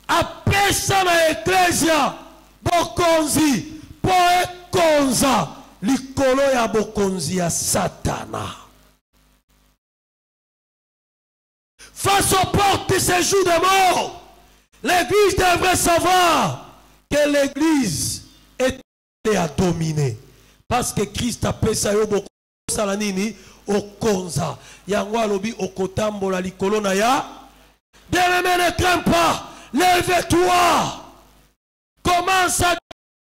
apesa na eklesia bokonzi po ekonza likolo ya bokonzi ya Satana. Face aux portes de ce jour de mort, l'église devrait savoir que l'église était à dominer. Parce que Christ a pesa yo bokonza la nini okonza. Yango alobi okotambola likolo na ya. Bien-aimé, ne crains pas. Lève-toi. Commence à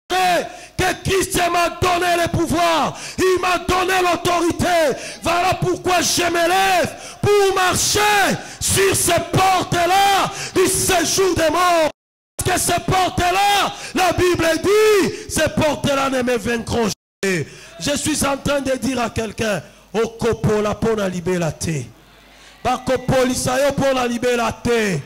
dire que Christ m'a donné le pouvoir. Il m'a donné l'autorité. Voilà pourquoi je me lève pour marcher sur ces portes-là du séjour des morts. Parce que ces portes-là, la Bible dit, ces portes-là ne me vaincront jamais. Je suis en train de dire à quelqu'un, okopola pona libelate. Bakopolisa yo pona libelate.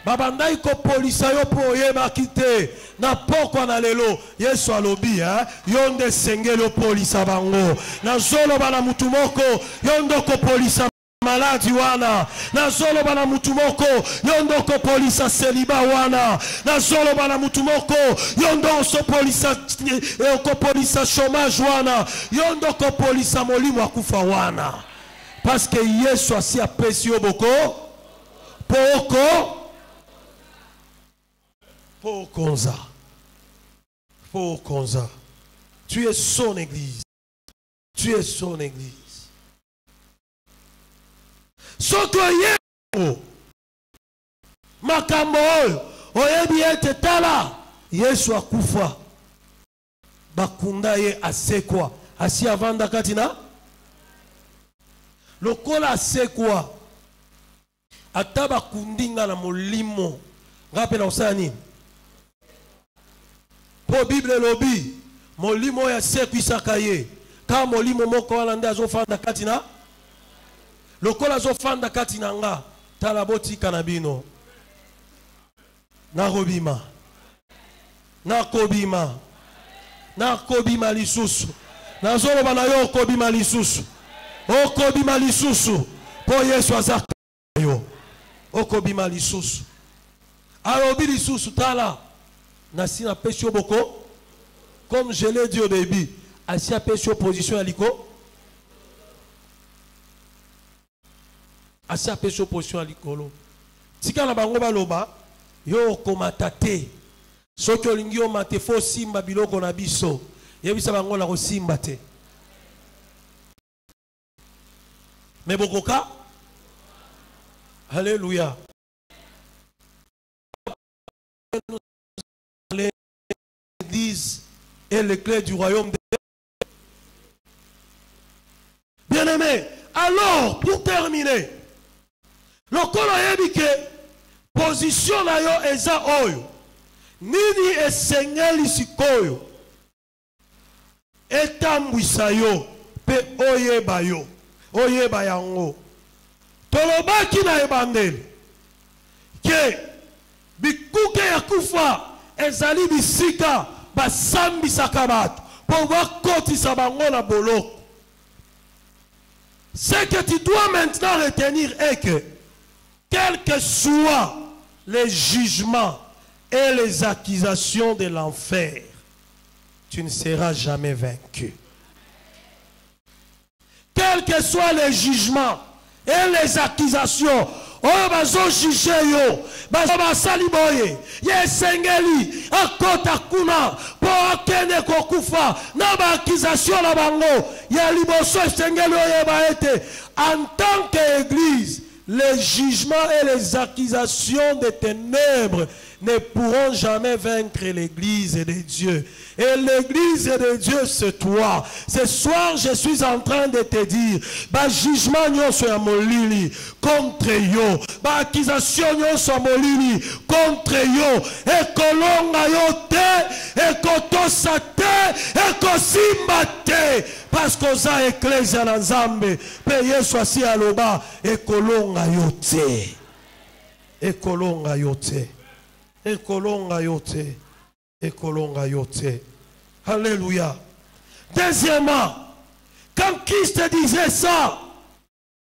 Babandai kopolisa yo po yeba kite. Na poko na lelo. Yesu alobi, yonde sengelo polisa bango. Na zolo bana mutumoko, yondo kopolisa maladi wana. Na zolo bana mutumoko, yondo kopolisa seliba wana. Na zolo bana mutumoko, yondo kopolisa chômage wana. Yondo kopolisa molimo akufa wana. Parce que Yesu asi apesi yo boko poko pokonza. Pokonza. Tu es son église. Tu es son église. Soto yeko makambo oyebi ete tala Yesu akufa bakunda ye asekwa asi avanda katina lokola asekwa ata bakundinga na molimo ngape na osala nini po Bible lobi molimo ya sekwisaka ye ka molimo moko wana nde azofanda katina lokola azofanda katina nga tala botika na bino nakobima nakobima nakobima lisusu nazoloba na yo okobima lisusu okobima lisusu po Yesu azaka yo okobima lisusu alobi lisusu tala nasi na pesi yo boko comme je l'ai dit au début asi apesi yo position ya liko asi apesi yo position ya likolo tika na bango baloba yo okomata te soki olingi omate fo simba biloko na biso yebisa bango na kosimba te mais bokoka alléluia l'église et les clés du royaume de Dieu. Bien-aimé, alors pour terminer lokolo yebi ke position na yo eza oyo nini esengeli sikoyo etambwisa yo pe oyeba yo oyeba yango tolobaki na ebandeli ke bikuke ya kufa ezali bisika basambisaka bato po bakotisa bango na boloko. Ce que tu dois maintenant retenir est que quels que soient les jugements et les accusations de l'enfer, tu ne seras jamais vaincu. Quels que soient les jugements et les accusations, oyo bazojuge yo basali boye ye esengeli akota kuna mpo akende kokufa na baakization na bango ya liboso esengeli oyeba ete en tant qu'église les jugements et les accusations des ténèbres ne pourront jamais vaincre l'église de Dieu. Et l'église de Dieu, c'est toi. Ce soir, je suis en train de te dire, bah jugement nyonso ya molili contre yo, bah accusation nyonso ya molili contre yo, et kolonga yo te, et kotosa te, et kosimba te, parce que za ecclesia na Nzambe, pe Yesu asi aloba, et kolonga yo te, et kolonga yo te. Ekolonga yote, ekolonga yote. Alléluia. Deuxièmement, quand Christ disait ça,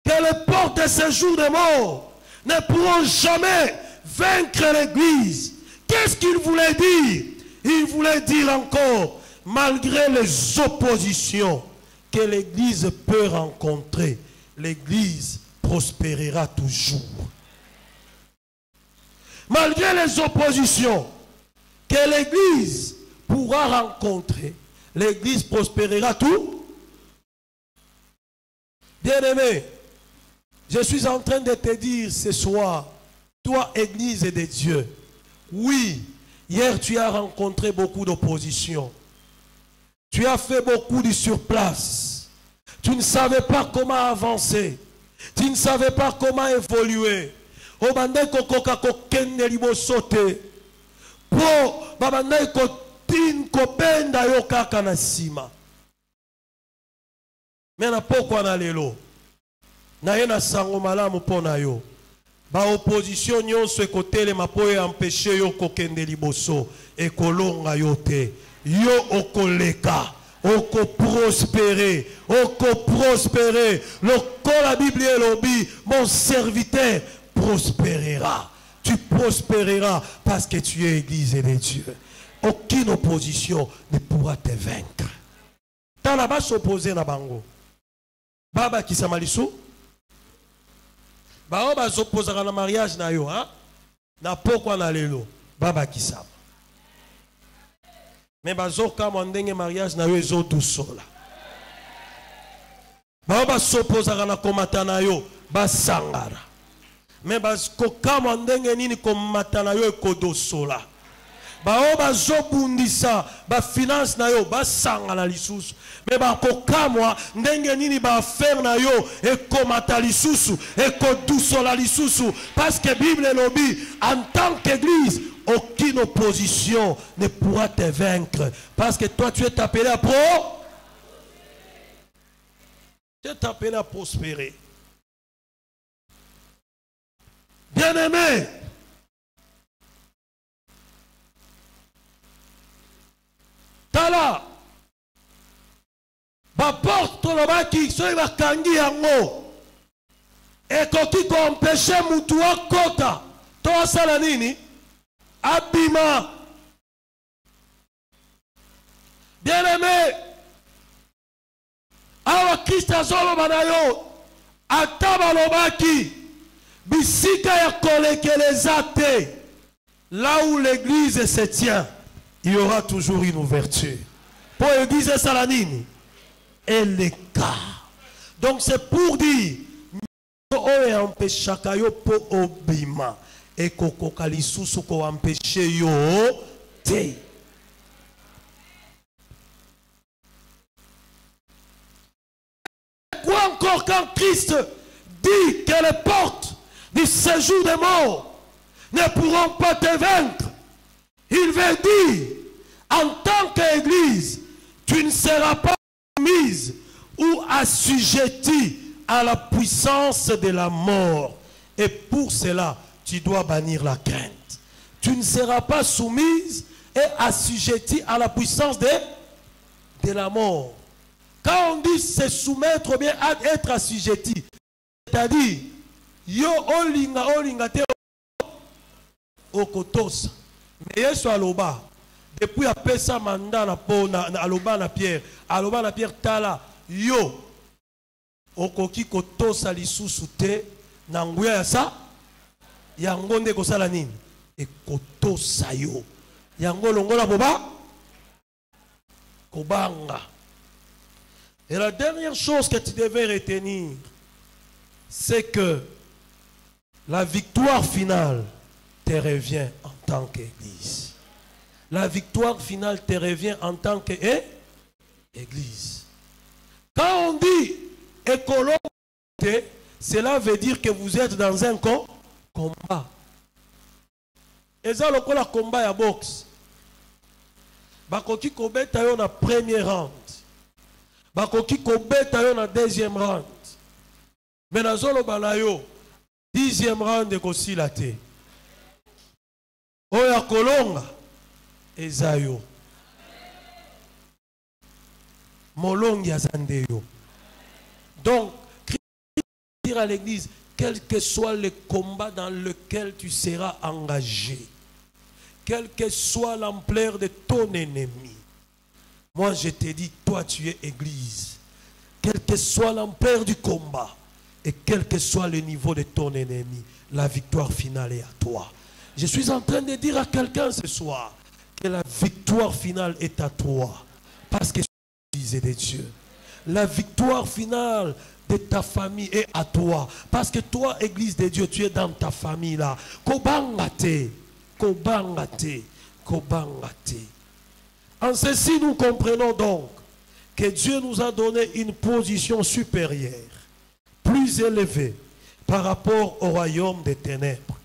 que les portes de ce jour de mort ne pourront jamais vaincre l'église, qu'est-ce qu'il voulait dire? Il voulait dire encore, malgré les oppositions que l'église peut rencontrer, l'église prospérera toujours. Malgré les oppositions que l'église pourra rencontrer, l'église prospérera tout. Bien-aimé, je suis en train de te dire ce soir, toi, église de Dieu, oui, hier tu as rencontré beaucoup d'opposition. Tu as fait beaucoup de surplace. Tu ne savais pas comment avancer. Tu ne savais pas comment évoluer. Obande kokoka kokende liboso te po babanda kotin kopenda yo kaka na sima mena pokwa na lelo na ye na sango malamu pona yo ba opposition nyonso ekotelema po empêcher yo kokende liboso ekolonga yo te yo okoleka oko prospérer lokola la Bible elobi mon serviteur prospérera. Tu prospéreras parce que tu es église de Dieu. Aucune opposition ne pourra te vaincre. T'as là-bas s'opposer na bango. Baba qui s'amalisu. Baba s'opposer à la mariage na yo, hein? Na pourquoi na lelo. Baba qui s'am. Mais bazoka mondenge mariage na yo ezo tout sola. Baba s'opposer à la komata na yo, basangara. Mais kama ndenge nini komata na yo ekodosola bao bazobundisa ba finance na yo basanga na lisusu mais bakokamwa ndenge nini ba faire na yo ekomata lisusu ekodosola lisusu parce que Bible elobi en tant qu'église aucune opposition ne pourra te vaincre parce que toi tu es appelé à prospérer. Bien-aimé, tala, ba porte le baki, soy ba kangi yango, et koki ko empêcher mutu akota, to asala nini, abima. Bien-aimé, awa Christ azolo banayo, ataba lo baki. Bisika ya kolekelezate, là où l'église se tient, il y aura toujours une ouverture. Pour l'église salanine, et les cas. Donc c'est pour dire, oye empêchaka yo po obima, et kokoka lisusu ko empêche yo te. Quoi encore quand Christ dit que les portes du séjour des morts ne pourront pas te vaincre. Il veut dire, en tant qu'église, tu ne seras pas mise ou assujettie à la puissance de la mort. Et pour cela, tu dois bannir la crainte. Tu ne seras pas soumise et assujettie à la puissance de la mort. Quand on dit se soumettre ou bien être assujetti, c'est-à-dire, yo olinga te okotosa. Mais Yesu aloba, depuis après sa mandat na aloba na Pierre tala, yo okoki kotosa lisusu te na nguya ya sa yango nde kosala nini ekotosa yo yango longola boba kobanga. Et la dernière chose que tu devais retenir, c'est que la victoire finale te revient en tant qu'Église. La victoire finale te revient en tant qu'Église. Quand on dit écologie, cela veut dire que vous êtes dans un combat. Et ça, le combat à boxe. Bakoki kobeta yo na premier round. Bakoki kobeta yo na deuxième round. Mais na zolo balayo 10e round de kosilate. Oya kolonga ezayo. Molongi azandeyo. Donc, dire à l'église, quel que soit le combat dans lequel tu seras engagé, quelle que soit l'ampleur de ton ennemi, moi je te dis, toi tu es église, quelle que soit l'ampleur du combat, et quel que soit le niveau de ton ennemi, la victoire finale est à toi. Je suis en train de dire à quelqu'un ce soir, que la victoire finale est à toi, parce que tu es l'église de Dieu. La victoire finale de ta famille est à toi. Parce que toi, Église de Dieu, tu es dans ta famille là. Kobangate, kobangate, kobangate. En ceci, nous comprenons donc que Dieu nous a donné une position supérieure, plus élevée par rapport au royaume des ténèbres.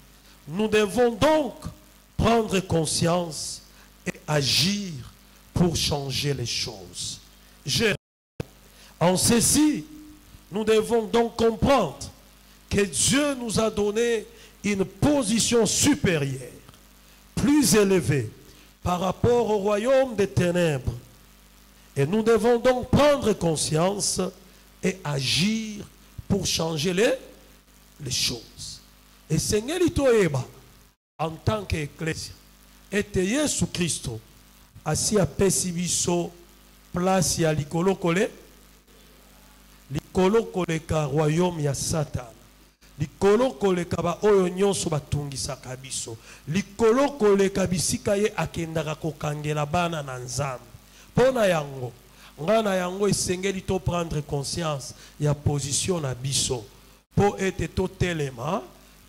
Nous devons donc prendre conscience et agir pour changer les choses. En ceci, nous devons donc comprendre que Dieu nous a donné une position supérieure, plus élevée par rapport au royaume des ténèbres. Et nous devons donc prendre conscience et agir pour changer les choses. Et Seigneur Itoeba, en tant qu'Ecclésia, était Jésus Christ, assis à Pesibiso, place ya likolo kole, likolo koleka royaume ya Satan, likolo koleka ba oyo nyonso batungisaka biso, likolo koleka bisika ye akendaka kokangela bana na Nzambe. Pona yango ngana yango esengeli to prendre conscience ya position na biso po ete to telema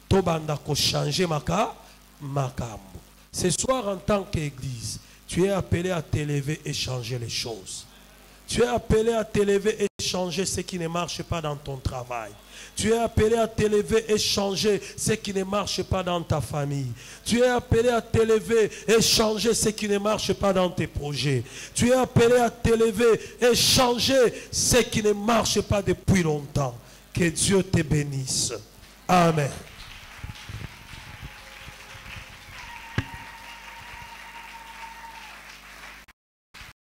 to banda ko changer makambo. Ce soir, en tant qu'Église, tu es appelé à t'élever et changer les choses. Tu es appelé à t'élever et changer ce qui ne marche pas dans ton travail. Tu es appelé à t'élever et changer ce qui ne marche pas dans ta famille. Tu es appelé à t'élever et changer ce qui ne marche pas dans tes projets. Tu es appelé à t'élever et changer ce qui ne marche pas depuis longtemps. Que Dieu te bénisse. Amen.